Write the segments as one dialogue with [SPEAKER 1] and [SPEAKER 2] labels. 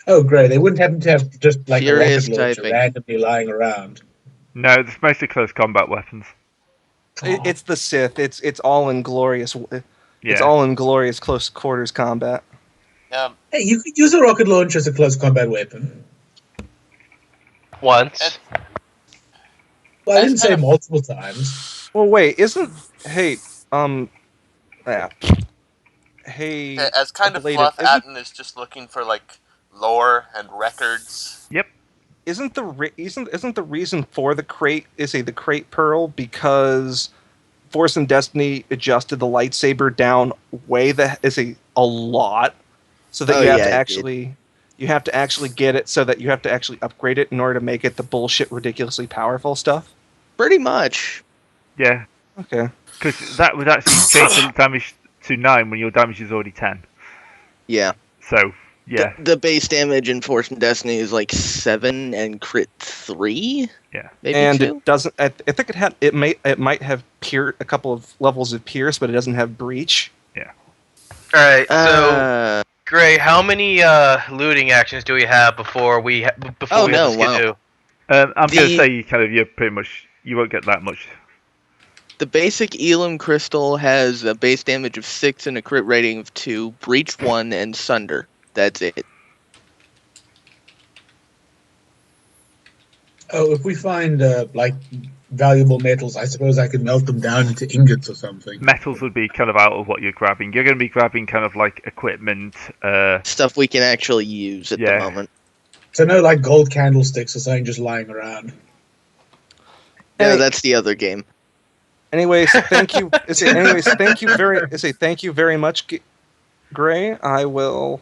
[SPEAKER 1] Oh, great. They wouldn't happen to have just like a rocket
[SPEAKER 2] Furious
[SPEAKER 1] launcher
[SPEAKER 2] typing.
[SPEAKER 1] randomly lying around.
[SPEAKER 3] No, it's mostly close combat weapons.
[SPEAKER 1] Oh.
[SPEAKER 4] It's the Sith. It's all in glorious. It's
[SPEAKER 3] Yeah.
[SPEAKER 4] all in glorious close quarters combat.
[SPEAKER 1] Hey, you could use a rocket launcher as a close combat weapon.
[SPEAKER 5] Once.
[SPEAKER 1] Well, I
[SPEAKER 5] That's
[SPEAKER 1] didn't say
[SPEAKER 5] kind of
[SPEAKER 1] multiple times.
[SPEAKER 4] Well, wait, isn't hey yeah. Hey,
[SPEAKER 5] as kind of
[SPEAKER 4] belated.
[SPEAKER 5] fluff. Atten is just looking for like lore and records.
[SPEAKER 3] Yep.
[SPEAKER 4] Isn't the reason for the crate the crate pearl because Force and Destiny adjusted the lightsaber down a lot, so that
[SPEAKER 2] Oh,
[SPEAKER 4] you have
[SPEAKER 2] yeah,
[SPEAKER 4] to
[SPEAKER 2] it
[SPEAKER 4] actually get it, so that you have to actually upgrade it in order to make it the bullshit ridiculously powerful stuff.
[SPEAKER 2] Pretty much.
[SPEAKER 3] Yeah.
[SPEAKER 4] Okay.
[SPEAKER 3] Because that would actually change the damage to 9 when your damage is already 10.
[SPEAKER 2] Yeah.
[SPEAKER 3] So, yeah.
[SPEAKER 2] The base damage in Force and Destiny is like 7 and crit 3?
[SPEAKER 3] Yeah.
[SPEAKER 2] Maybe
[SPEAKER 4] And
[SPEAKER 2] 2?
[SPEAKER 4] it doesn't. I think it might have a couple of levels of pierce, but it doesn't have breach.
[SPEAKER 5] Alright, so
[SPEAKER 2] Uh,
[SPEAKER 5] Gray, how many looting actions do we have before we have to skidoo?
[SPEAKER 3] I'm going to
[SPEAKER 2] The-
[SPEAKER 3] say you won't get that much.
[SPEAKER 2] the basic Elam Crystal has a base damage of 6 and a crit rating of 2, Breach 1, and Sunder. That's it.
[SPEAKER 1] Oh, if we find like valuable metals, I suppose I could melt them down into ingots or something.
[SPEAKER 3] Metals would be kind of out of what you're grabbing. You're going to be grabbing kind of like equipment.
[SPEAKER 2] Stuff we can actually use at the
[SPEAKER 3] Yeah.
[SPEAKER 2] moment.
[SPEAKER 1] So no, like gold candlesticks or something just lying around.
[SPEAKER 2] No,
[SPEAKER 4] Hey.
[SPEAKER 2] that's the other game.
[SPEAKER 4] Anyways, thank you. Thank you very much, Gray. I will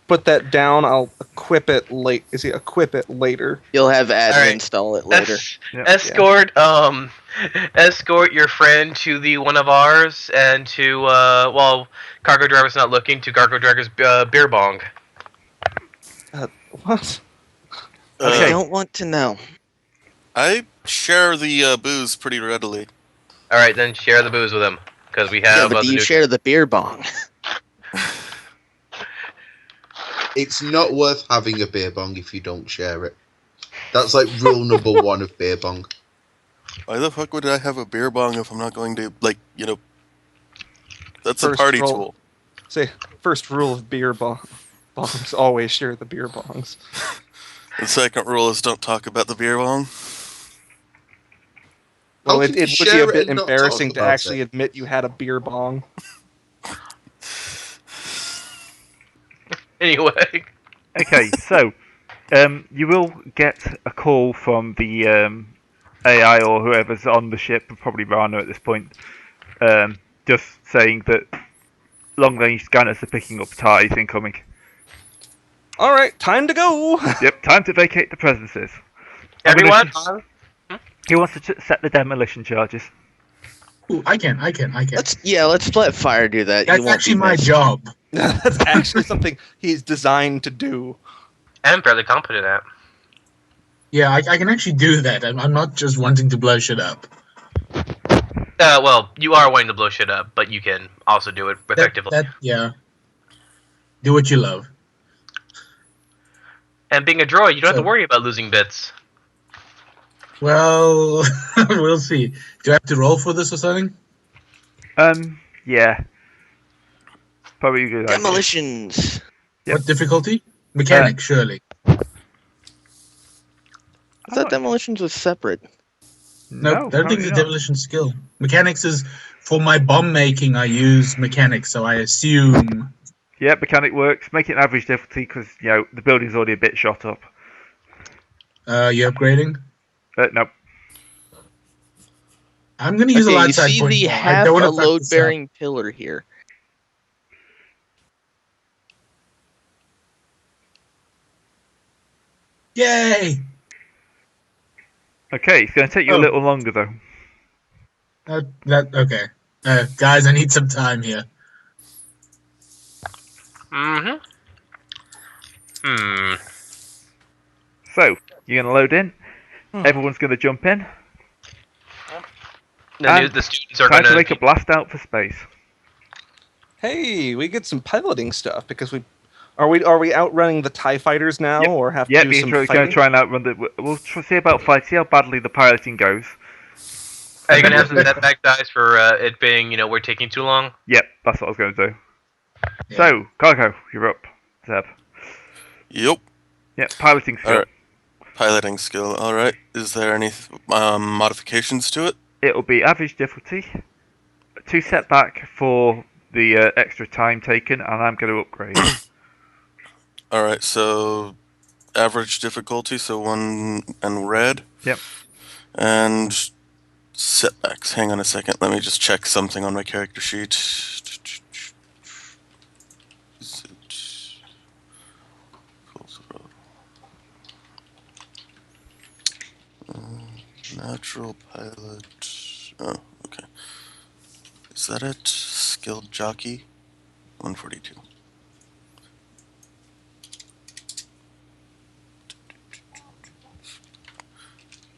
[SPEAKER 4] put that down. I'll equip it later.
[SPEAKER 2] You'll have admin
[SPEAKER 5] Alright.
[SPEAKER 2] install it later.
[SPEAKER 3] Yeah.
[SPEAKER 5] Escort your friend to the one of ours, and to Cargo Driver's not looking, to Cargo Driver's beer bong.
[SPEAKER 4] What?
[SPEAKER 2] I
[SPEAKER 6] Uh,
[SPEAKER 2] don't want to know.
[SPEAKER 6] I share the booze pretty readily.
[SPEAKER 5] All right, then share the booze with him, because we
[SPEAKER 2] Yeah,
[SPEAKER 5] have.
[SPEAKER 2] but do you share the beer bong?
[SPEAKER 7] It's not worth having a beer bong if you don't share it. That's like rule number 1 of beer bong.
[SPEAKER 6] Why the fuck would I have a beer bong if I'm not going to, that's a
[SPEAKER 4] First
[SPEAKER 6] party
[SPEAKER 4] roll.
[SPEAKER 6] tool.
[SPEAKER 4] Say, first rule of beer bongs: always share the beer bongs.
[SPEAKER 6] The second rule is don't talk about the beer bong.
[SPEAKER 4] Well,
[SPEAKER 7] How
[SPEAKER 4] it
[SPEAKER 7] can you
[SPEAKER 4] would be
[SPEAKER 7] share
[SPEAKER 4] a
[SPEAKER 7] it
[SPEAKER 4] bit
[SPEAKER 7] and not
[SPEAKER 4] embarrassing
[SPEAKER 7] talk
[SPEAKER 4] to
[SPEAKER 7] about
[SPEAKER 4] actually
[SPEAKER 7] it?
[SPEAKER 4] admit you had a beer bong.
[SPEAKER 5] Anyway,
[SPEAKER 3] Okay, so you will get a call from the AI or whoever's on the ship, probably Rana at this point, just saying that long-range scanners are picking up ties incoming.
[SPEAKER 4] All right, time to go.
[SPEAKER 3] Yep, time to vacate the premises.
[SPEAKER 5] everyone.
[SPEAKER 3] He wants to set the demolition charges.
[SPEAKER 1] Ooh, I can.
[SPEAKER 2] Let's let Fire do that.
[SPEAKER 1] That's
[SPEAKER 2] You won't
[SPEAKER 1] actually
[SPEAKER 2] be
[SPEAKER 1] my
[SPEAKER 2] missed.
[SPEAKER 1] job.
[SPEAKER 4] That's actually something he's designed to do.
[SPEAKER 5] I'm fairly competent at.
[SPEAKER 1] Yeah, I can actually do that. I'm not just wanting to blow shit up.
[SPEAKER 5] Well, you are wanting to blow shit up, but you can also do it effectively.
[SPEAKER 1] Yeah. Do what you love.
[SPEAKER 5] And being a droid, you don't have
[SPEAKER 1] So-
[SPEAKER 5] to worry about losing bits.
[SPEAKER 1] Well, we'll see. Do I have to roll for this or something?
[SPEAKER 3] Yeah. Probably a good idea.
[SPEAKER 2] Demolitions.
[SPEAKER 3] Yep.
[SPEAKER 1] What difficulty? Mechanic, surely.
[SPEAKER 2] I thought demolitions was separate.
[SPEAKER 1] No, I don't think
[SPEAKER 3] apparently
[SPEAKER 1] it's a
[SPEAKER 3] not.
[SPEAKER 1] demolition skill. Mechanics is for my bomb making. I use mechanics, so I assume.
[SPEAKER 3] Yeah, mechanic works. Make it an average difficulty because the building's already a bit shot up.
[SPEAKER 1] You're upgrading.
[SPEAKER 3] No.
[SPEAKER 1] I'm going to use a
[SPEAKER 2] Okay,
[SPEAKER 1] light
[SPEAKER 2] you
[SPEAKER 1] side
[SPEAKER 2] see
[SPEAKER 1] point.
[SPEAKER 2] the
[SPEAKER 1] I
[SPEAKER 2] half
[SPEAKER 1] don't
[SPEAKER 2] a
[SPEAKER 1] wanna fuck this up.
[SPEAKER 2] load-bearing pillar here.
[SPEAKER 1] Yay!
[SPEAKER 3] Okay, it's going to take you a
[SPEAKER 1] Oh.
[SPEAKER 3] little longer though.
[SPEAKER 1] Okay. Guys, I need some time here.
[SPEAKER 5] Mm-hmm.
[SPEAKER 3] So, you're going to load in. Everyone's going to jump in.
[SPEAKER 5] The students are
[SPEAKER 3] Time
[SPEAKER 5] going
[SPEAKER 3] to make a blast out for space.
[SPEAKER 4] Hey, we get some piloting stuff because Are we outrunning the TIE fighters now,
[SPEAKER 3] Yep.
[SPEAKER 4] or have to
[SPEAKER 3] Yep,
[SPEAKER 4] do
[SPEAKER 3] he's
[SPEAKER 4] some
[SPEAKER 3] going to
[SPEAKER 4] fighting?
[SPEAKER 3] try and outrun the. We'll see about fight. See how badly the piloting goes.
[SPEAKER 5] Are you
[SPEAKER 3] And
[SPEAKER 5] gonna have
[SPEAKER 3] then
[SPEAKER 5] some setback dice for it being, we're taking too long?
[SPEAKER 3] Yep, that's what I was going to do.
[SPEAKER 1] Yeah.
[SPEAKER 3] So, Cargo, you're up. Zeb.
[SPEAKER 6] Yep.
[SPEAKER 3] Yep, piloting skill.
[SPEAKER 6] Alright. Piloting skill. Alright. Is there any modifications to it?
[SPEAKER 3] It'll be average difficulty, 2 setback for the extra time taken, and I'm going to upgrade.
[SPEAKER 6] Alright, so average difficulty, so 1 and red.
[SPEAKER 3] Yep.
[SPEAKER 6] And setbacks. Hang on a second. Let me just check something on my character sheet. Is it... Natural pilot. Oh, okay. Is that it? Skilled jockey? 142.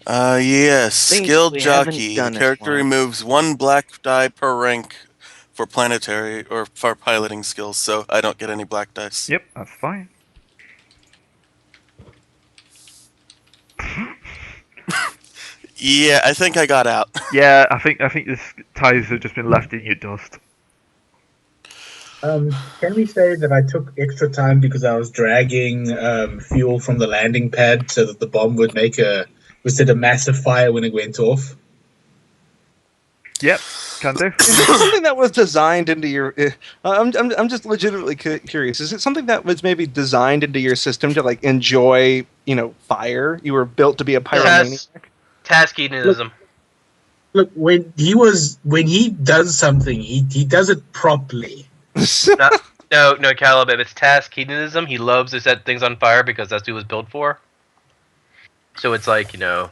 [SPEAKER 6] Yes.
[SPEAKER 2] Things
[SPEAKER 6] Skilled
[SPEAKER 2] we haven't
[SPEAKER 6] jockey.
[SPEAKER 2] done
[SPEAKER 6] The
[SPEAKER 2] as
[SPEAKER 6] character
[SPEAKER 2] well.
[SPEAKER 6] removes 1 black die per rank for planetary or for piloting skills, so I don't get any black dice.
[SPEAKER 3] Yep, that's fine.
[SPEAKER 6] Yeah, I think I got out.
[SPEAKER 3] Yeah, I think the ties have just been left in your dust.
[SPEAKER 1] Can we say that I took extra time because I was dragging fuel from the landing pad so that the bomb would set a massive fire when it went off?
[SPEAKER 3] Yep, can do.
[SPEAKER 4] Is it something that was designed into your? I'm just legitimately curious. Is it something that was maybe designed into your system to like enjoy, fire? You were built to be a pyromaniac.
[SPEAKER 5] Task hedonism.
[SPEAKER 1] Look, when he does something, he does it properly.
[SPEAKER 5] No, Caleb, if it's task hedonism, he loves to set things on fire because that's what he was built for. So it's like,
[SPEAKER 4] I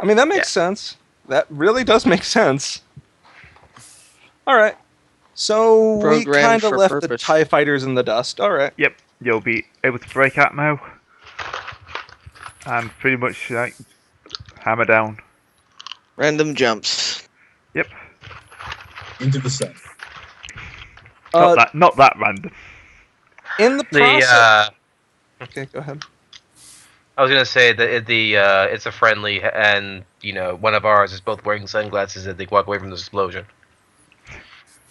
[SPEAKER 4] mean, that makes sense. That really does make sense. All right. So we
[SPEAKER 2] Programmed
[SPEAKER 4] kind of
[SPEAKER 2] for
[SPEAKER 4] left the
[SPEAKER 2] purpose.
[SPEAKER 4] TIE fighters in the dust. All right.
[SPEAKER 3] Yep, you'll be able to break Atmo and pretty much like hammer down.
[SPEAKER 2] Random jumps.
[SPEAKER 3] Yep,
[SPEAKER 1] Into the sun.
[SPEAKER 3] not that random.
[SPEAKER 4] In the process.
[SPEAKER 5] the
[SPEAKER 4] Okay, go ahead.
[SPEAKER 5] I was gonna say that it's a friendly, and one of ours is both wearing sunglasses as they walk away from this explosion.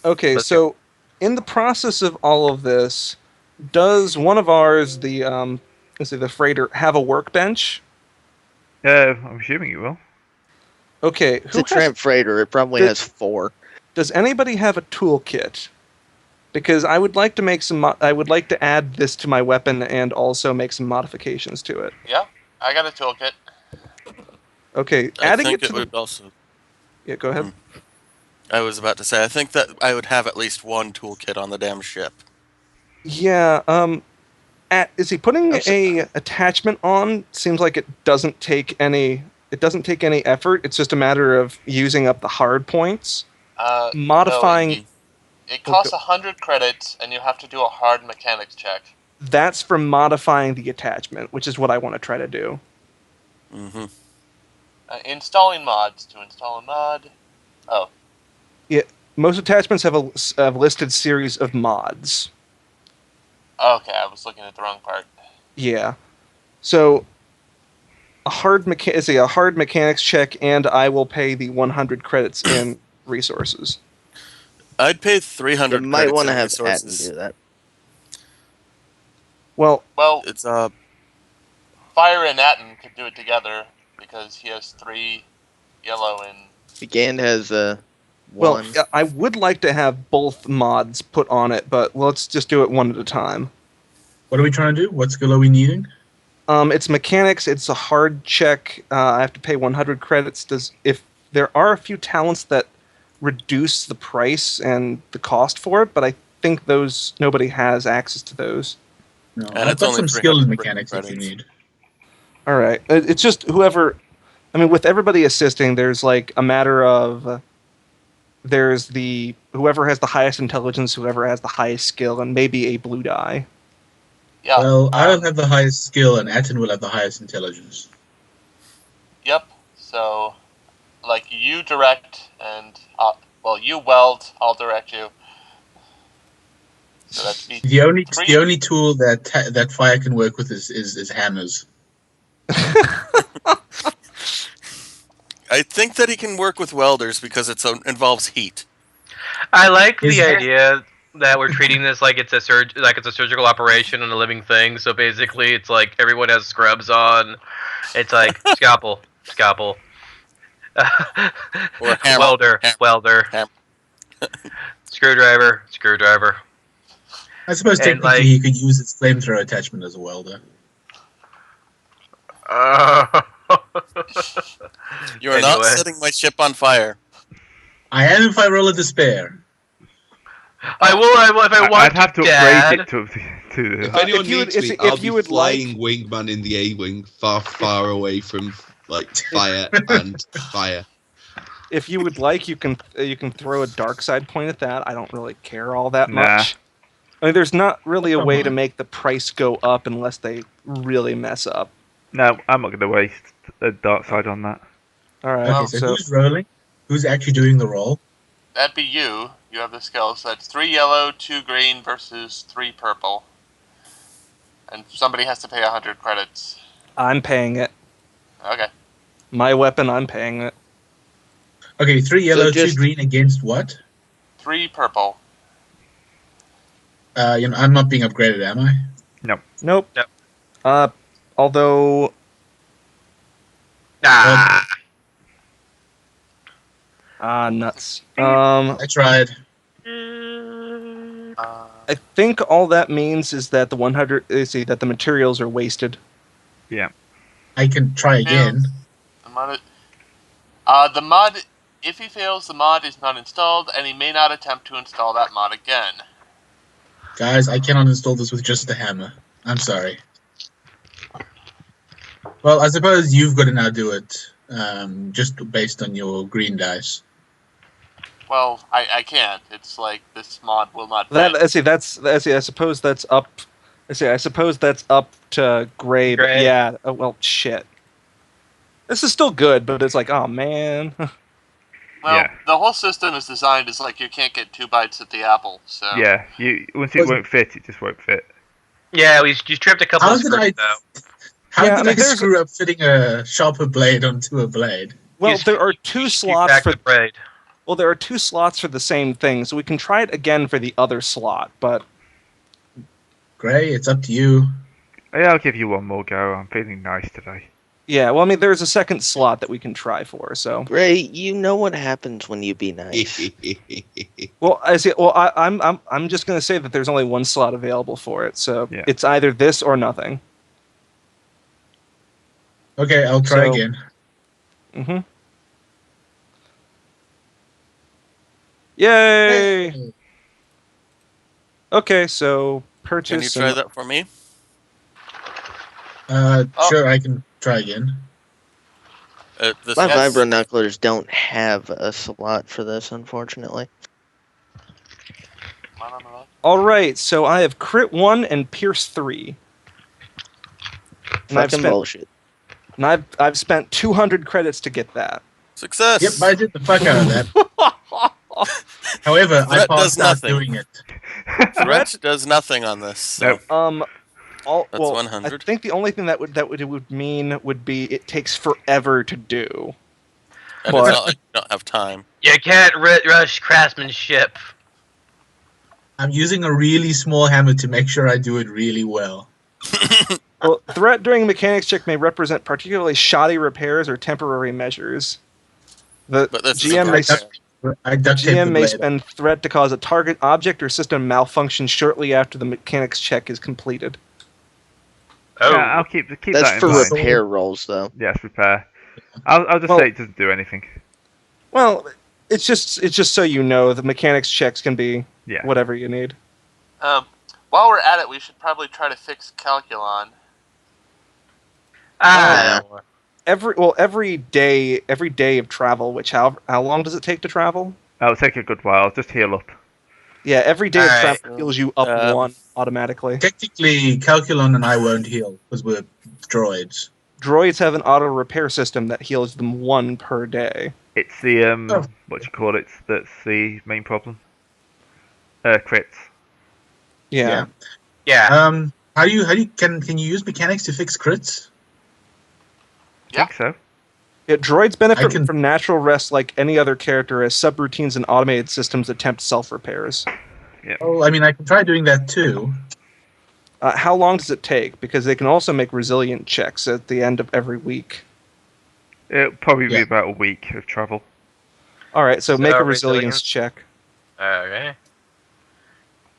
[SPEAKER 4] Okay,
[SPEAKER 5] Let's
[SPEAKER 4] so in the process of all of this, does one of ours, the freighter, have a workbench?
[SPEAKER 3] I'm assuming you will.
[SPEAKER 4] Okay,
[SPEAKER 2] It's a tramp freighter. It probably
[SPEAKER 4] Did-
[SPEAKER 2] has 4.
[SPEAKER 4] does anybody have a toolkit? Because I would like to make some. I would like to add this to my weapon and also make some modifications to it.
[SPEAKER 6] Yeah, I got a toolkit.
[SPEAKER 4] Okay,
[SPEAKER 6] I
[SPEAKER 4] adding
[SPEAKER 6] think
[SPEAKER 4] it to
[SPEAKER 6] would also.
[SPEAKER 4] Yeah, go ahead.
[SPEAKER 6] I was about to say, I think that I would have at least 1 toolkit on the damn ship.
[SPEAKER 4] Yeah. Is he putting a attachment on? Seems like it doesn't take any. It doesn't take any effort. It's just a matter of using up the hard points. Modifying.
[SPEAKER 6] It
[SPEAKER 4] costs
[SPEAKER 6] 100 credits, and you have to do a hard mechanics check.
[SPEAKER 4] That's for modifying the attachment, which is what I want to try to do.
[SPEAKER 6] Mm-hmm. Installing mods. To install a mod. Oh.
[SPEAKER 4] Yeah, most attachments have a listed series of mods.
[SPEAKER 6] Okay, I was looking at the wrong part.
[SPEAKER 4] Yeah. So a hard mechanics check, and I will pay the 100 credits in resources.
[SPEAKER 6] I'd pay 300
[SPEAKER 2] You might
[SPEAKER 6] credits
[SPEAKER 2] want to
[SPEAKER 6] in
[SPEAKER 2] have
[SPEAKER 6] resources.
[SPEAKER 2] Atten do that.
[SPEAKER 4] Well,
[SPEAKER 6] It's Fire and Atten could do it together because he has 3 yellow and.
[SPEAKER 2] Begand has
[SPEAKER 4] well,
[SPEAKER 2] 1.
[SPEAKER 4] I would like to have both mods put on it, but let's just do it one at a time.
[SPEAKER 1] What are we trying to do? What skill are we needing?
[SPEAKER 4] It's mechanics. It's a hard check. I have to pay 100 credits. If there are a few talents that reduce the price and the cost for it, but I think nobody has access to those.
[SPEAKER 1] No,
[SPEAKER 6] And
[SPEAKER 1] I've
[SPEAKER 6] it's
[SPEAKER 1] got
[SPEAKER 6] only
[SPEAKER 1] some skill in
[SPEAKER 6] 300
[SPEAKER 1] mechanics if you
[SPEAKER 6] credits.
[SPEAKER 1] need.
[SPEAKER 4] All right. It's just whoever. I mean, with everybody assisting, there's like a matter of. There's whoever has the highest intelligence, whoever has the highest skill, and maybe a blue die.
[SPEAKER 6] Yeah.
[SPEAKER 1] Well, I'll have the highest skill, and Atten will have the highest intelligence.
[SPEAKER 6] Yep. So, you direct, and you weld. I'll direct you. So that's me.
[SPEAKER 1] The only tool that fire can work with is hammers.
[SPEAKER 8] I think that he can work with welders because it involves heat.
[SPEAKER 5] I like
[SPEAKER 1] Is
[SPEAKER 5] the
[SPEAKER 1] that-
[SPEAKER 5] idea that we're treating this like it's a surgical operation on a living thing. So basically, it's like everyone has scrubs on. It's like scalpel, scalpel,
[SPEAKER 8] Or hammer.
[SPEAKER 5] welder,
[SPEAKER 8] Hammer.
[SPEAKER 5] welder,
[SPEAKER 8] Hammer.
[SPEAKER 5] screwdriver, screwdriver.
[SPEAKER 1] I suppose
[SPEAKER 5] And,
[SPEAKER 1] technically
[SPEAKER 5] like-
[SPEAKER 1] he could use his flamethrower attachment as a welder.
[SPEAKER 8] You are not
[SPEAKER 5] Anyway.
[SPEAKER 8] setting my ship on fire.
[SPEAKER 1] I am if I roll a despair.
[SPEAKER 5] I will if I want
[SPEAKER 3] I'd have to
[SPEAKER 5] Dad.
[SPEAKER 3] upgrade it to
[SPEAKER 7] If anyone
[SPEAKER 4] if you would-
[SPEAKER 7] needs me,
[SPEAKER 4] if
[SPEAKER 7] I'll
[SPEAKER 4] you
[SPEAKER 7] be
[SPEAKER 4] would like-
[SPEAKER 7] flying wingman in the A-wing, far away from like fire and fire.
[SPEAKER 4] If you would like, you can throw a dark side point at that. I don't really care all that
[SPEAKER 3] Nah.
[SPEAKER 4] much. I mean, there's not really a
[SPEAKER 1] Come
[SPEAKER 4] way to
[SPEAKER 1] on.
[SPEAKER 4] make the price go up unless they really mess up.
[SPEAKER 3] No, I'm not going to waste a dark side on that.
[SPEAKER 4] All right,
[SPEAKER 1] Okay, so who's rolling? Who's actually doing the roll?
[SPEAKER 6] That'd be you. You have the skill. So that's 3 yellow, 2 green versus 3 purple. And somebody has to pay 100 credits.
[SPEAKER 4] I'm paying it.
[SPEAKER 6] Okay.
[SPEAKER 4] My weapon, I'm paying it.
[SPEAKER 1] Okay, 3 yellow,
[SPEAKER 2] just-
[SPEAKER 1] 2 green against what?
[SPEAKER 6] 3 purple.
[SPEAKER 1] I'm not being upgraded, am I?
[SPEAKER 4] Nope.
[SPEAKER 5] Nope.
[SPEAKER 4] Although nuts.
[SPEAKER 1] I tried.
[SPEAKER 4] I think all that means is that the 100 that the materials are wasted.
[SPEAKER 1] I can try again.
[SPEAKER 6] The mod, if he fails, the mod is not installed, and he may not attempt to install that mod again.
[SPEAKER 1] Guys, I cannot install this with just a hammer. I'm sorry. Well, I suppose you've got to now do it, just based on your green dice.
[SPEAKER 6] Well, I can't. It's like this mod will not.
[SPEAKER 4] I suppose that's up. I suppose that's up to Gray. But
[SPEAKER 5] Gray.
[SPEAKER 4] yeah. Oh, well, shit. This is still good, but it's like, oh man.
[SPEAKER 6] Well,
[SPEAKER 3] Yeah.
[SPEAKER 6] the whole system is designed as like you can't get 2 bites at the apple. So
[SPEAKER 3] Yeah, once it won't fit, it just won't fit.
[SPEAKER 5] Yeah, we tripped a couple
[SPEAKER 1] How
[SPEAKER 5] of
[SPEAKER 1] did
[SPEAKER 5] screws
[SPEAKER 1] I-
[SPEAKER 5] though.
[SPEAKER 1] How
[SPEAKER 4] Yeah, I
[SPEAKER 1] did
[SPEAKER 4] mean,
[SPEAKER 1] I
[SPEAKER 4] there's-
[SPEAKER 1] screw up fitting a sharper blade onto a blade?
[SPEAKER 4] Well,
[SPEAKER 5] You
[SPEAKER 4] there are
[SPEAKER 5] you
[SPEAKER 4] 2
[SPEAKER 5] you
[SPEAKER 4] slots
[SPEAKER 5] cracked
[SPEAKER 4] for.
[SPEAKER 5] the braid.
[SPEAKER 4] Well, there are 2 slots for the same thing, so we can try it again for the other slot. But
[SPEAKER 1] Gray, it's up to you.
[SPEAKER 3] Yeah, I'll give you one more go. I'm feeling nice today.
[SPEAKER 4] yeah, well, I mean, there's a second slot that we can try for. So,
[SPEAKER 2] Ray, you know what happens when you be nice.
[SPEAKER 4] well, I'm just gonna say that there's only 1 slot available for it. So
[SPEAKER 3] Yeah.
[SPEAKER 4] it's either this or nothing.
[SPEAKER 1] Okay, I'll try
[SPEAKER 4] So-
[SPEAKER 1] again.
[SPEAKER 4] Mm-hmm. Yay! Okay, so purchase.
[SPEAKER 8] Can you try
[SPEAKER 4] and-
[SPEAKER 8] that for me?
[SPEAKER 1] Sure, I can try again.
[SPEAKER 8] This
[SPEAKER 2] My
[SPEAKER 6] Yes.
[SPEAKER 2] vibronuclears don't have a slot for this, unfortunately.
[SPEAKER 4] All right, so I have crit 1 and pierce 3. And I've
[SPEAKER 2] Fucking
[SPEAKER 4] spent,
[SPEAKER 2] bullshit.
[SPEAKER 4] and I've spent 200 credits to get that.
[SPEAKER 8] Success.
[SPEAKER 1] Yep, I did the fuck out of that. However, I
[SPEAKER 8] Threat
[SPEAKER 1] passed
[SPEAKER 8] does
[SPEAKER 1] out
[SPEAKER 8] nothing.
[SPEAKER 1] doing it.
[SPEAKER 8] Threat does nothing on this. So.
[SPEAKER 3] Nope.
[SPEAKER 8] That's
[SPEAKER 4] Well,
[SPEAKER 8] 100.
[SPEAKER 4] I think the only thing that it would mean would be it takes forever to do.
[SPEAKER 8] And
[SPEAKER 4] but-
[SPEAKER 8] it's not like you don't have time.
[SPEAKER 5] You can't rush craftsmanship.
[SPEAKER 1] I'm using a really small hammer to make sure I do it really well.
[SPEAKER 4] Well, threat during a mechanics check may represent particularly shoddy repairs or temporary measures. The
[SPEAKER 8] But that's
[SPEAKER 4] GM may,
[SPEAKER 1] I duct tape the
[SPEAKER 4] GM may
[SPEAKER 1] blade.
[SPEAKER 4] spend threat to cause a target object or system malfunction shortly after the mechanics check is completed.
[SPEAKER 5] Oh,
[SPEAKER 3] Yeah, I'll keep that
[SPEAKER 2] That's
[SPEAKER 3] in
[SPEAKER 2] for
[SPEAKER 3] mind.
[SPEAKER 2] repair rolls, though.
[SPEAKER 3] Yes, repair. I'll just
[SPEAKER 4] Well-
[SPEAKER 3] say it doesn't do anything.
[SPEAKER 4] Well, it's just so you know, the mechanics checks can be
[SPEAKER 3] Yeah.
[SPEAKER 4] whatever you need.
[SPEAKER 6] While we're at it, we should probably try to fix Calculon.
[SPEAKER 4] Every day of travel, which how long does it take to travel?
[SPEAKER 3] It'll take a good while. Just heal up.
[SPEAKER 4] Yeah, every day of
[SPEAKER 5] Alright.
[SPEAKER 4] travel heals you up 1 automatically.
[SPEAKER 1] Technically, Calculon and I won't heal because we're droids.
[SPEAKER 4] Droids have an auto repair system that heals them 1 per day.
[SPEAKER 3] It's the
[SPEAKER 1] Oh.
[SPEAKER 3] what do you call it? That's the main problem. Crits.
[SPEAKER 4] Yeah.
[SPEAKER 5] Yeah.
[SPEAKER 1] How do you can you use mechanics to fix crits?
[SPEAKER 3] I think so.
[SPEAKER 4] Droids benefit
[SPEAKER 1] can-
[SPEAKER 4] from natural rest like any other character as subroutines and automated systems attempt self-repairs.
[SPEAKER 1] Oh, I mean, I can try doing that too.
[SPEAKER 4] How long does it take? Because they can also make resilient checks at the end of every week.
[SPEAKER 3] It'll probably be
[SPEAKER 1] Yeah.
[SPEAKER 3] about a week of travel.
[SPEAKER 4] All right, so make a resilience
[SPEAKER 5] resilience.
[SPEAKER 4] check.
[SPEAKER 5] Okay.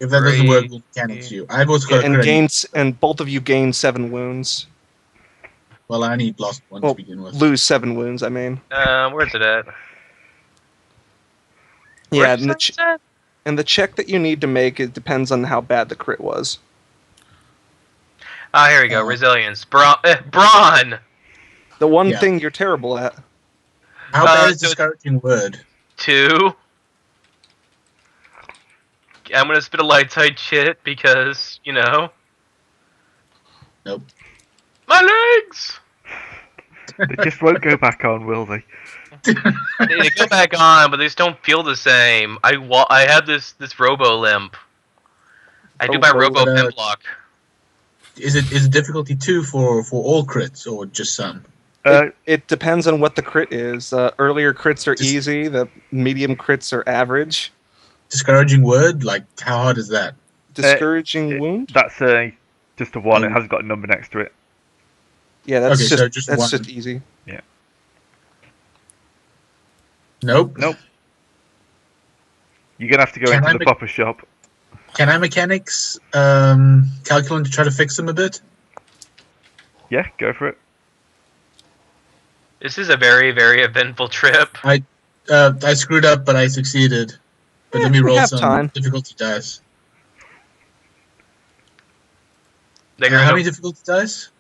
[SPEAKER 1] If that doesn't work,
[SPEAKER 5] Three.
[SPEAKER 1] we'll mechanics you. I've also got a
[SPEAKER 4] And
[SPEAKER 1] crit.
[SPEAKER 4] and both of you gain 7 wounds.
[SPEAKER 1] Well, I only lost one
[SPEAKER 4] Well,
[SPEAKER 1] to begin with.
[SPEAKER 4] lose 7 wounds, I mean.
[SPEAKER 5] Where's it at?
[SPEAKER 4] Yeah,
[SPEAKER 5] Where's
[SPEAKER 4] and
[SPEAKER 5] it at?
[SPEAKER 4] the check that you need to make, it depends on how bad the crit was.
[SPEAKER 5] Ah, here we go. Resilience. Brawn.
[SPEAKER 4] The one
[SPEAKER 1] Yeah.
[SPEAKER 4] thing you're terrible at.
[SPEAKER 1] How bad is
[SPEAKER 5] so-
[SPEAKER 1] discouraging word?
[SPEAKER 5] 2. I'm gonna spit a light side shit because,
[SPEAKER 1] Nope.
[SPEAKER 5] my legs!
[SPEAKER 3] They just won't go back on, will they?
[SPEAKER 5] They go back on, but they just don't feel the same. I have this robo limp. I do my robo pin block.
[SPEAKER 1] Is it difficulty 2 for all crits or just some?
[SPEAKER 4] It depends on what the crit is. Earlier crits are easy. The medium crits are average.
[SPEAKER 1] Discouraging word? Like, how hard is that?
[SPEAKER 4] Discouraging wound?
[SPEAKER 3] That's just a 1. It hasn't got a number next to it.
[SPEAKER 4] Yeah, that's
[SPEAKER 1] Okay, so just one.
[SPEAKER 4] just easy.
[SPEAKER 3] Yeah.
[SPEAKER 1] Nope.
[SPEAKER 3] You're gonna have to go
[SPEAKER 1] Can
[SPEAKER 3] into
[SPEAKER 1] I
[SPEAKER 3] the
[SPEAKER 1] make-
[SPEAKER 3] popper shop.
[SPEAKER 1] Can I mechanics calculate to try to fix them a bit?
[SPEAKER 3] Yeah, go for it.
[SPEAKER 5] This is a very, very eventful trip.
[SPEAKER 1] I screwed up, but I succeeded. But let me
[SPEAKER 4] we
[SPEAKER 1] roll
[SPEAKER 4] have
[SPEAKER 1] some
[SPEAKER 4] time.
[SPEAKER 1] difficulty dice.
[SPEAKER 5] They're
[SPEAKER 1] How
[SPEAKER 5] gonna
[SPEAKER 1] many difficulty dice?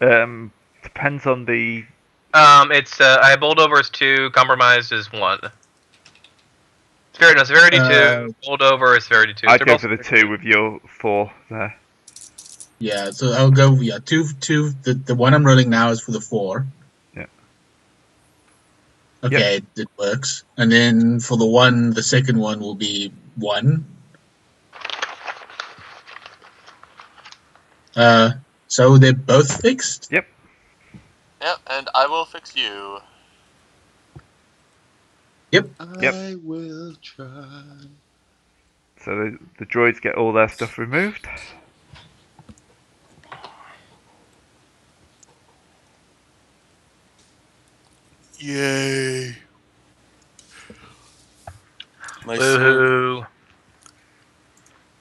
[SPEAKER 3] Depends on the.
[SPEAKER 5] it's I bowled over is 2, compromised is 1. Severity 2, bowled over is severity 2.
[SPEAKER 3] I'd
[SPEAKER 5] They're
[SPEAKER 3] go
[SPEAKER 5] both
[SPEAKER 3] for the 2 with your 4 there.
[SPEAKER 1] Yeah, so I'll go. Yeah, two. The one I'm rolling now is for the 4.
[SPEAKER 3] Yeah.
[SPEAKER 1] Okay, it works. And then for the 1, the second one will be 1. So they're both fixed.
[SPEAKER 3] Yep.
[SPEAKER 6] Yep, and I will fix you.
[SPEAKER 3] Yep.
[SPEAKER 7] I will try.
[SPEAKER 3] So the droids get all their stuff removed.
[SPEAKER 8] Yay. My sword.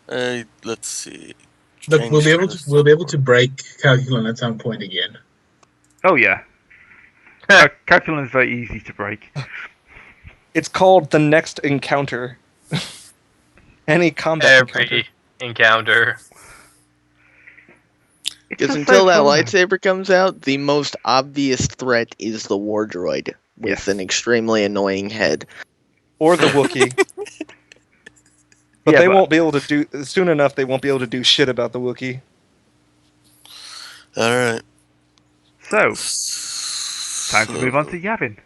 [SPEAKER 5] Woohoo.
[SPEAKER 8] Let's see.
[SPEAKER 1] Look,
[SPEAKER 8] Change
[SPEAKER 1] we'll be able to break Calculon at some point again.
[SPEAKER 3] Oh yeah. Calculon is very easy to break.
[SPEAKER 4] It's called the next encounter. Any combat
[SPEAKER 5] Every encounter.
[SPEAKER 2] Because until that lightsaber comes out, the most obvious threat is the war droid with an extremely annoying head.
[SPEAKER 4] Or the Wookiee. But
[SPEAKER 3] Yeah,
[SPEAKER 4] they
[SPEAKER 3] but-
[SPEAKER 4] won't be able to do soon enough. They won't be able to do shit about the Wookiee.
[SPEAKER 8] Alright.
[SPEAKER 3] So, time to move on to Yavin.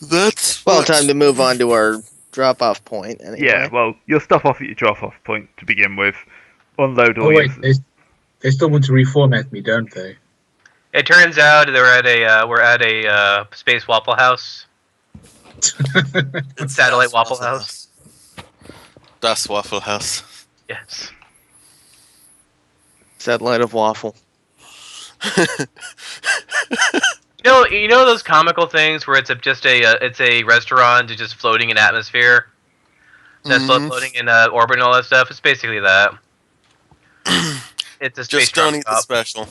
[SPEAKER 8] That's
[SPEAKER 2] Well,
[SPEAKER 8] what-
[SPEAKER 2] time to move on to our drop-off point. Anyway.
[SPEAKER 3] Yeah, well, you'll stop off at your drop-off point to begin with. Unload all
[SPEAKER 1] Oh wait,
[SPEAKER 3] your...
[SPEAKER 1] they still want to reformat me, don't they?
[SPEAKER 5] It turns out we're at a space Waffle House.
[SPEAKER 8] It's
[SPEAKER 5] Satellite
[SPEAKER 8] Das
[SPEAKER 5] Waffle House.
[SPEAKER 8] Das Waffle House.
[SPEAKER 5] Yes.
[SPEAKER 2] Satellite of Waffle.
[SPEAKER 5] You know those comical things where it's a restaurant just floating in atmosphere, that's floating in orbit and all that stuff. It's basically that. It's a space
[SPEAKER 8] Just don't
[SPEAKER 5] truck
[SPEAKER 8] eat the
[SPEAKER 5] stop.
[SPEAKER 8] special.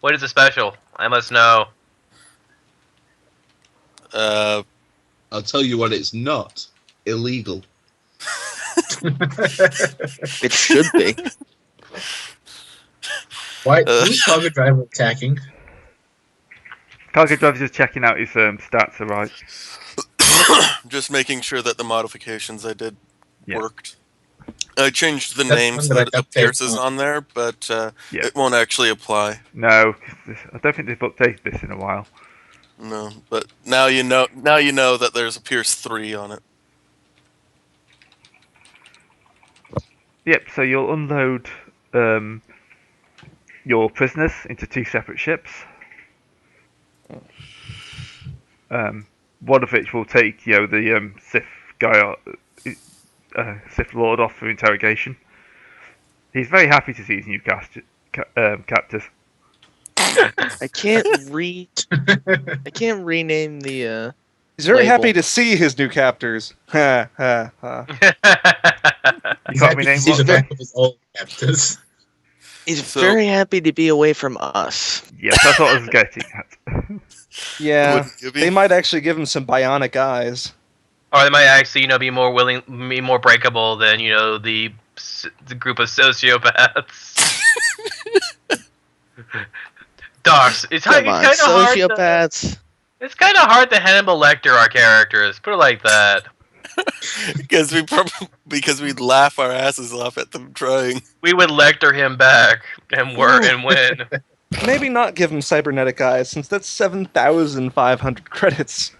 [SPEAKER 5] What is the special? I must know.
[SPEAKER 7] I'll tell you what it's not. Illegal.
[SPEAKER 2] It should be.
[SPEAKER 1] Why? Who's target driver attacking?
[SPEAKER 3] Cargo driver's just checking out his stats are right.
[SPEAKER 8] Just making sure that the modifications I did
[SPEAKER 3] Yeah.
[SPEAKER 8] worked. I changed the
[SPEAKER 1] That's
[SPEAKER 8] name
[SPEAKER 1] one
[SPEAKER 8] so
[SPEAKER 1] that I
[SPEAKER 8] that it
[SPEAKER 1] updated
[SPEAKER 8] appears
[SPEAKER 1] on.
[SPEAKER 8] on there, but
[SPEAKER 3] Yeah.
[SPEAKER 8] it won't actually apply.
[SPEAKER 3] No, I don't think they've updated this in a while.
[SPEAKER 8] No, but now you know. Now you know that there's a Pierce 3 on it.
[SPEAKER 3] Yep. So you'll unload your prisoners into 2 separate ships. One of which will take the Sith guy, Sith Lord off for interrogation. He's very happy to see his new captors.
[SPEAKER 2] I can't rename the.
[SPEAKER 4] He's very
[SPEAKER 2] Label.
[SPEAKER 4] happy to see his new captors. Ha ha ha.
[SPEAKER 1] He's
[SPEAKER 3] can't
[SPEAKER 1] happy to
[SPEAKER 3] rename
[SPEAKER 1] see
[SPEAKER 3] what?
[SPEAKER 1] the back of his old captors.
[SPEAKER 2] He's
[SPEAKER 8] So-
[SPEAKER 2] very happy to be away from us.
[SPEAKER 3] Yes, that's what I was getting at.
[SPEAKER 4] Yeah,
[SPEAKER 8] Wouldn't you be?
[SPEAKER 4] they might actually give him some bionic eyes.
[SPEAKER 5] Or they might actually, be more breakable than the group of sociopaths. Docs, it's kind
[SPEAKER 2] Come on,
[SPEAKER 5] of hard.
[SPEAKER 2] sociopaths.
[SPEAKER 5] It's kind of hard to Hannibal Lecter our characters. Put it like that.
[SPEAKER 8] because we'd laugh our asses off at them trying.
[SPEAKER 5] We would Lecter him back and win.
[SPEAKER 4] Maybe not give him cybernetic eyes, since that's 7,500 credits.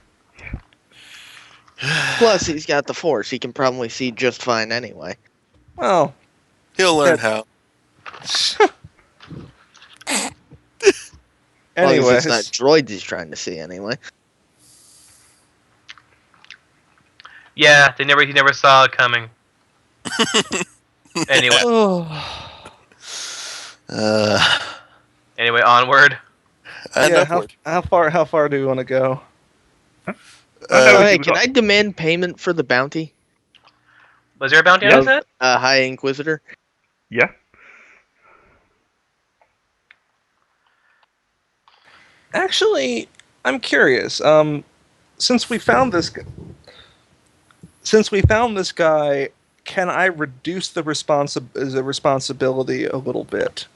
[SPEAKER 2] Plus, he's got the Force. He can probably see just fine anyway.
[SPEAKER 4] Well,
[SPEAKER 8] He'll learn how.
[SPEAKER 2] As long as
[SPEAKER 4] anyways,
[SPEAKER 2] it's not droids he's trying to see anyway.
[SPEAKER 5] Yeah, he never saw it coming. Anyway, onward.
[SPEAKER 8] And
[SPEAKER 4] yeah,
[SPEAKER 8] upward.
[SPEAKER 4] how far do we want to go?
[SPEAKER 2] Oh, hey,
[SPEAKER 3] we
[SPEAKER 2] can
[SPEAKER 3] got-
[SPEAKER 2] I demand payment for the bounty?
[SPEAKER 5] Was there a bounty
[SPEAKER 3] Yeah.
[SPEAKER 5] on that?
[SPEAKER 2] High Inquisitor?
[SPEAKER 3] Yeah.
[SPEAKER 4] Actually, I'm curious. Since we found this guy, can I reduce the responsibility a little bit?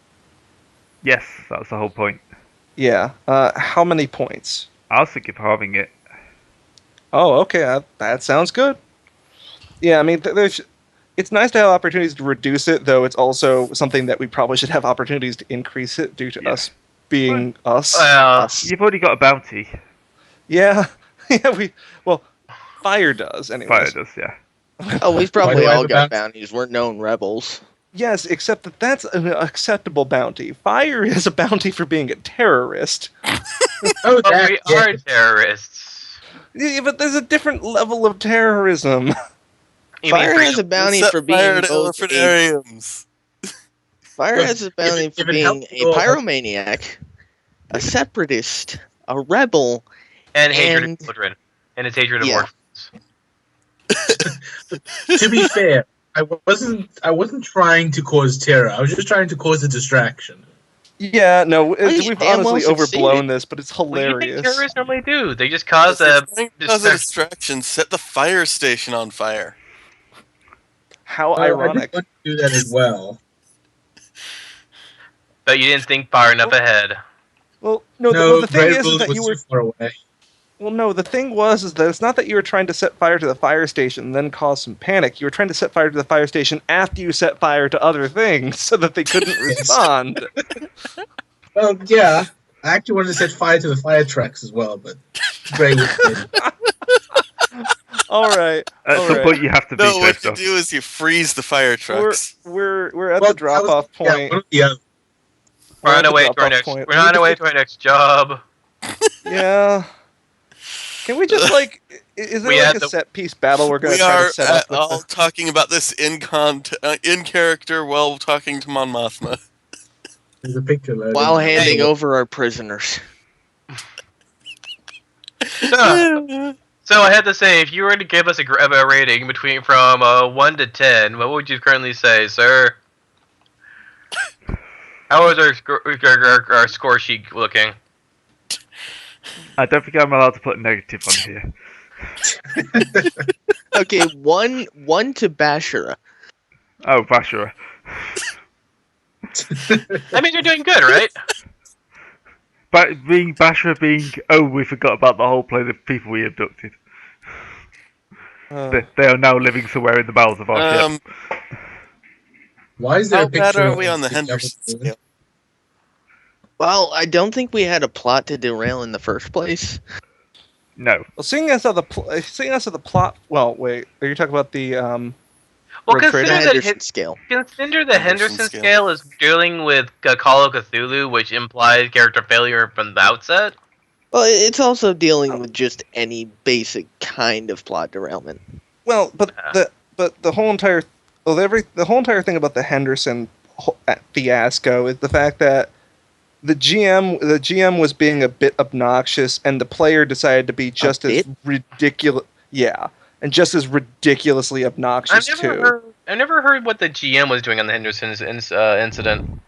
[SPEAKER 3] Yes, that's the whole point.
[SPEAKER 4] Yeah. How many points?
[SPEAKER 3] I was thinking of halving it.
[SPEAKER 4] Oh, okay. That sounds good. Yeah, I mean, it's nice to have opportunities to reduce it, though it's also something that we probably should have opportunities to increase it due to us being us.
[SPEAKER 5] Well,
[SPEAKER 3] You've already got a bounty.
[SPEAKER 4] Yeah. Yeah, Fire does, anyway.
[SPEAKER 3] Fire does, yeah.
[SPEAKER 2] Oh, we've
[SPEAKER 1] Why
[SPEAKER 2] probably
[SPEAKER 1] do I
[SPEAKER 2] all
[SPEAKER 1] have a
[SPEAKER 2] got
[SPEAKER 1] bounty?
[SPEAKER 2] bounties. We're known rebels.
[SPEAKER 4] Yes, except that's an acceptable bounty. Fire is a bounty for being a terrorist.
[SPEAKER 1] Oh,
[SPEAKER 5] but
[SPEAKER 1] that,
[SPEAKER 5] we
[SPEAKER 1] yeah.
[SPEAKER 5] are terrorists.
[SPEAKER 4] Yeah, but there's a different level of terrorism.
[SPEAKER 5] You mean
[SPEAKER 2] Fire has a
[SPEAKER 5] freedom?
[SPEAKER 2] bounty
[SPEAKER 8] Set
[SPEAKER 2] for being
[SPEAKER 8] fire to
[SPEAKER 2] both a,
[SPEAKER 8] elephantariums.
[SPEAKER 2] Fire has a bounty
[SPEAKER 1] if
[SPEAKER 2] for
[SPEAKER 1] it
[SPEAKER 2] being
[SPEAKER 1] helps
[SPEAKER 2] a
[SPEAKER 1] you all-
[SPEAKER 2] pyromaniac, a separatist, a rebel,
[SPEAKER 5] And hatred
[SPEAKER 2] and-
[SPEAKER 5] of children. And its hatred of
[SPEAKER 2] Yeah.
[SPEAKER 5] orphans.
[SPEAKER 1] To be fair, I wasn't trying to cause terror. I was just trying to cause a distraction.
[SPEAKER 4] Yeah, no,
[SPEAKER 2] Well, you
[SPEAKER 4] we've
[SPEAKER 2] damn well
[SPEAKER 4] honestly overblown
[SPEAKER 2] succeeded.
[SPEAKER 4] this, but it's
[SPEAKER 5] What do you think
[SPEAKER 4] hilarious.
[SPEAKER 5] terrorists normally do? They just cause
[SPEAKER 8] If
[SPEAKER 5] a
[SPEAKER 8] you're trying to cause a
[SPEAKER 5] distraction.
[SPEAKER 8] distraction, set the fire station on fire.
[SPEAKER 4] How
[SPEAKER 1] I did
[SPEAKER 4] ironic.
[SPEAKER 1] want to do that as well.
[SPEAKER 5] But you didn't think far enough ahead.
[SPEAKER 4] Well, no,
[SPEAKER 1] No,
[SPEAKER 4] the thing
[SPEAKER 1] Red
[SPEAKER 4] is
[SPEAKER 1] Bull
[SPEAKER 4] that
[SPEAKER 1] was
[SPEAKER 4] you were.
[SPEAKER 1] too far away.
[SPEAKER 4] Well, no, the thing is that it's not that you were trying to set fire to the fire station and then cause some panic. You were trying to set fire to the fire station after you set fire to other things so that they couldn't respond.
[SPEAKER 1] Well, yeah. I actually wanted to set fire to the fire trucks as well, but Gray was
[SPEAKER 4] All right.
[SPEAKER 3] At
[SPEAKER 4] all
[SPEAKER 3] some
[SPEAKER 4] right.
[SPEAKER 3] point, you have to
[SPEAKER 8] No,
[SPEAKER 3] veto
[SPEAKER 8] what you
[SPEAKER 3] stuff.
[SPEAKER 8] do is you freeze the fire trucks.
[SPEAKER 4] We're at
[SPEAKER 1] Well,
[SPEAKER 4] the drop off
[SPEAKER 1] yeah,
[SPEAKER 4] point.
[SPEAKER 1] one of the other.
[SPEAKER 5] We're
[SPEAKER 4] at
[SPEAKER 5] on
[SPEAKER 4] the
[SPEAKER 5] our way to our
[SPEAKER 4] drop-off
[SPEAKER 5] next.
[SPEAKER 4] point.
[SPEAKER 5] We're on our way to our next job.
[SPEAKER 4] Yeah. Can we just is there
[SPEAKER 5] We
[SPEAKER 4] like
[SPEAKER 5] had
[SPEAKER 4] a
[SPEAKER 5] the-
[SPEAKER 4] set piece battle we're gonna
[SPEAKER 8] We
[SPEAKER 4] try
[SPEAKER 8] are
[SPEAKER 4] to set up with
[SPEAKER 8] all talking about this in character while talking to Mon Mothma.
[SPEAKER 1] There's a picture loading.
[SPEAKER 2] while handing
[SPEAKER 8] Hey.
[SPEAKER 2] over our prisoners.
[SPEAKER 5] So I had to say, if you were to give us a rating from 1 to 10, what would you currently say, sir? How is our score sheet looking?
[SPEAKER 3] I don't think I'm allowed to put a negative on here.
[SPEAKER 2] Okay, one to Bashara.
[SPEAKER 3] Oh, Bashara.
[SPEAKER 5] I mean, you're doing good, right?
[SPEAKER 3] But Bashara being, oh, we forgot about the whole plane of people we abducted. They are now living somewhere in the bowels of our ship.
[SPEAKER 1] Why is there
[SPEAKER 8] How
[SPEAKER 1] a picture
[SPEAKER 8] bad are
[SPEAKER 1] of
[SPEAKER 8] we on the
[SPEAKER 1] the
[SPEAKER 8] Henderson
[SPEAKER 1] other-
[SPEAKER 8] scale?
[SPEAKER 2] Well, I don't think we had a plot to derail in the first place.
[SPEAKER 3] No.
[SPEAKER 4] Well, seeing as how the plot. Well, wait. Are you talking about the
[SPEAKER 5] Well,
[SPEAKER 4] Road
[SPEAKER 2] The
[SPEAKER 4] trading.
[SPEAKER 2] Henderson scale.
[SPEAKER 5] consider the
[SPEAKER 8] Henderson
[SPEAKER 5] Henderson
[SPEAKER 8] scale.
[SPEAKER 5] scale is dealing with Call of Cthulhu, which implies character failure from the outset.
[SPEAKER 2] Well, it's also dealing with just any basic kind of plot derailment.
[SPEAKER 4] Well, but the whole entire the whole entire thing about the Henderson fiasco is the fact that the GM was being a bit obnoxious, and the player decided to be just as ridiculous. Yeah, and just as ridiculously obnoxious
[SPEAKER 5] I've never heard what the GM was doing on the Henderson incident.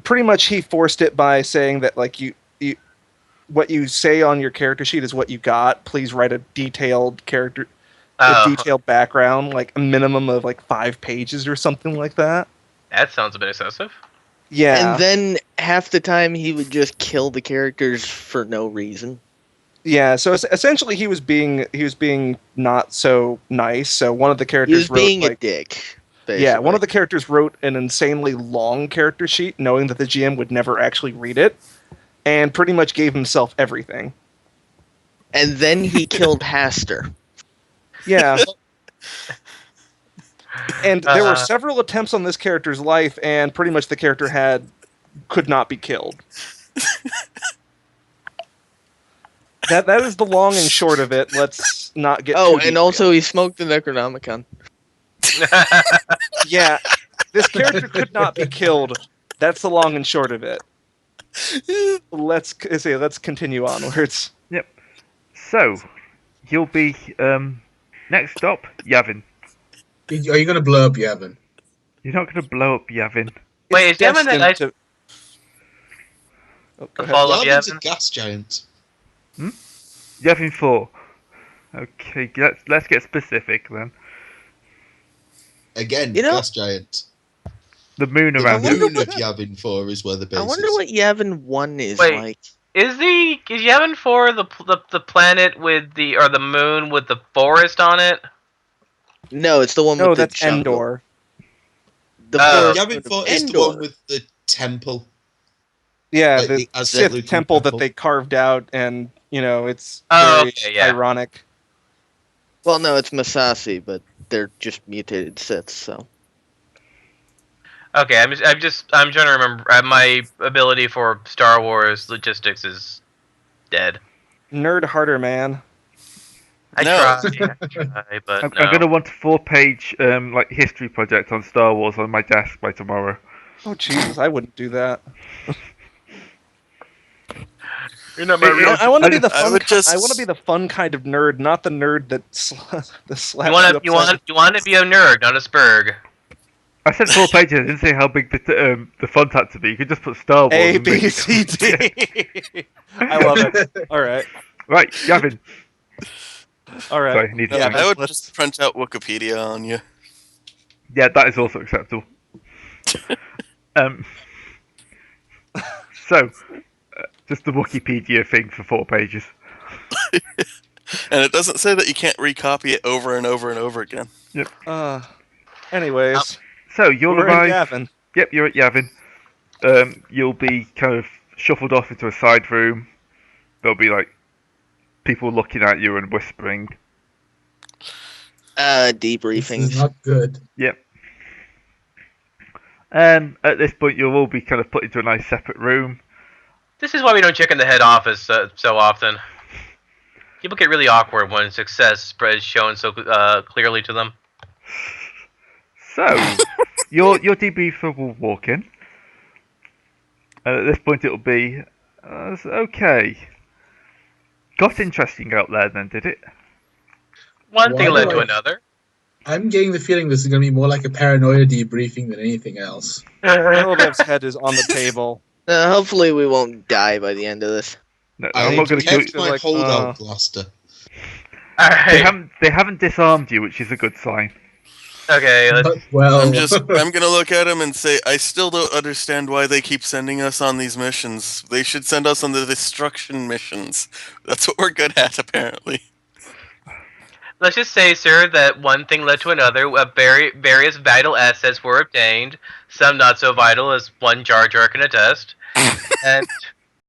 [SPEAKER 4] Pretty much he forced it by saying that like you what you say on your character sheet is what you got. Please write a detailed detailed background, like a minimum of like 5 pages or something like that.
[SPEAKER 5] That sounds a bit excessive.
[SPEAKER 4] Yeah.
[SPEAKER 2] And then half the time he would just kill the characters for no reason.
[SPEAKER 4] Yeah, so essentially he was being not so nice. So one of the
[SPEAKER 2] He
[SPEAKER 4] characters
[SPEAKER 2] was
[SPEAKER 4] wrote
[SPEAKER 2] being
[SPEAKER 4] like,
[SPEAKER 2] a dick. Basically.
[SPEAKER 4] yeah, one of the characters wrote an insanely long character sheet, knowing that the GM would never actually read it, and pretty much gave himself everything.
[SPEAKER 2] And then he killed Haster.
[SPEAKER 4] Yeah. And there were several attempts on this character's life, and pretty much the character could not be killed. That is the long and short of it. Let's not get too
[SPEAKER 2] and
[SPEAKER 4] detailed.
[SPEAKER 2] also he smoked the Necronomicon.
[SPEAKER 4] Yeah, this character could not be killed. That's the long and short of it. Let's continue onwards.
[SPEAKER 3] Yep. So, you'll be next stop, Yavin.
[SPEAKER 1] Are you going to blow up Yavin?
[SPEAKER 3] You're not going to blow up Yavin.
[SPEAKER 5] Wait, is Yavin
[SPEAKER 4] destined
[SPEAKER 5] that
[SPEAKER 4] to- Oh, go ahead.
[SPEAKER 5] follow up
[SPEAKER 7] Yavin's a
[SPEAKER 5] Yavin?
[SPEAKER 7] gas giant.
[SPEAKER 3] Yavin 4. Okay, let's get specific then.
[SPEAKER 7] Again,
[SPEAKER 2] You know-
[SPEAKER 7] gas giant.
[SPEAKER 3] The moon
[SPEAKER 7] The
[SPEAKER 3] around it.
[SPEAKER 7] moon of Yavin 4 is where the base
[SPEAKER 2] I wonder
[SPEAKER 7] is.
[SPEAKER 2] what Yavin 1 is
[SPEAKER 5] Wait.
[SPEAKER 2] like.
[SPEAKER 5] Is Yavin 4 the planet with the moon with the forest on it?
[SPEAKER 2] No, it's the one
[SPEAKER 4] No,
[SPEAKER 2] with the
[SPEAKER 4] that's
[SPEAKER 2] jungle.
[SPEAKER 4] Endor.
[SPEAKER 2] The
[SPEAKER 5] Oh.
[SPEAKER 2] forest
[SPEAKER 7] Yavin
[SPEAKER 2] with
[SPEAKER 7] 4 is the
[SPEAKER 2] Endor.
[SPEAKER 7] one with the temple.
[SPEAKER 4] Yeah,
[SPEAKER 7] Like
[SPEAKER 4] the
[SPEAKER 7] the Aztec
[SPEAKER 4] Sith
[SPEAKER 7] looking
[SPEAKER 4] temple that
[SPEAKER 7] temple.
[SPEAKER 4] they carved out, and it's
[SPEAKER 5] Oh,
[SPEAKER 4] very
[SPEAKER 5] okay, yeah.
[SPEAKER 4] ironic.
[SPEAKER 2] Well, no, it's Masasi, but they're just mutated Siths, so.
[SPEAKER 5] Okay, I'm trying to remember. My ability for Star Wars logistics is dead.
[SPEAKER 4] Nerd harder, man.
[SPEAKER 5] I
[SPEAKER 8] No.
[SPEAKER 5] try, but
[SPEAKER 3] I'm
[SPEAKER 5] no.
[SPEAKER 3] going to want a 4-page history project on Star Wars on my desk by tomorrow.
[SPEAKER 4] Oh Jesus, I wouldn't do that.
[SPEAKER 5] You're not my
[SPEAKER 3] Hey,
[SPEAKER 5] real.
[SPEAKER 4] I want to be
[SPEAKER 3] I-
[SPEAKER 4] the
[SPEAKER 8] I
[SPEAKER 4] fun.
[SPEAKER 8] would just-
[SPEAKER 4] I want to be the fun kind of nerd, not the nerd that the slap
[SPEAKER 5] You want
[SPEAKER 4] upside-
[SPEAKER 5] you want to be a nerd, not a spurg.
[SPEAKER 3] I said 4 pages. I didn't say how big the font had to be. You could just put Star Wars.
[SPEAKER 4] A
[SPEAKER 3] and make
[SPEAKER 4] B
[SPEAKER 3] it-
[SPEAKER 4] C D. I love it. All right,
[SPEAKER 3] Right, Yavin.
[SPEAKER 4] all right.
[SPEAKER 3] Sorry, I need to
[SPEAKER 4] Yeah,
[SPEAKER 3] think.
[SPEAKER 8] I would
[SPEAKER 4] let's-
[SPEAKER 8] just print out Wikipedia on you.
[SPEAKER 3] Yeah, that is also acceptable. So, just the Wikipedia thing for 4 pages.
[SPEAKER 8] And it doesn't say that you can't recopy it over and over and over again.
[SPEAKER 4] Anyways,
[SPEAKER 3] So you'll
[SPEAKER 4] we're in
[SPEAKER 3] arrive.
[SPEAKER 4] Yavin.
[SPEAKER 3] Yep, you're at Yavin. You'll be kind of shuffled off into a side room. There'll be like people looking at you and whispering.
[SPEAKER 1] This is
[SPEAKER 2] Debriefings.
[SPEAKER 1] not good.
[SPEAKER 3] Yep. At this point, you'll all be kind of put into a nice separate room.
[SPEAKER 5] This is why we don't check in the head office so often. People get really awkward when success is shown so clearly to them.
[SPEAKER 3] So, your debriefer will walk in. And at this point, it'll be okay. Got interesting out there, then, did it?
[SPEAKER 5] One thing
[SPEAKER 1] Why
[SPEAKER 5] led
[SPEAKER 1] do
[SPEAKER 5] to
[SPEAKER 1] I-
[SPEAKER 5] another.
[SPEAKER 1] I'm getting the feeling this is going to be more like a paranoia debriefing than anything else.
[SPEAKER 4] Milodev's head is on the table.
[SPEAKER 2] Hopefully we won't die by the end of this.
[SPEAKER 3] No,
[SPEAKER 7] I
[SPEAKER 3] I'm not going to kill
[SPEAKER 7] kept
[SPEAKER 3] you.
[SPEAKER 7] my
[SPEAKER 4] like,
[SPEAKER 7] holdout blaster.
[SPEAKER 5] Alright.
[SPEAKER 3] They haven't disarmed you, which is a good sign.
[SPEAKER 5] Okay, let's.
[SPEAKER 1] But, well,
[SPEAKER 8] I'm gonna look at him and say, I still don't understand why they keep sending us on these missions. They should send us on the destruction missions. That's what we're good at, apparently.
[SPEAKER 5] Let's just say, sir, that one thing led to another. Various vital assets were obtained. Some not so vital, as one Jar Jar can attest. And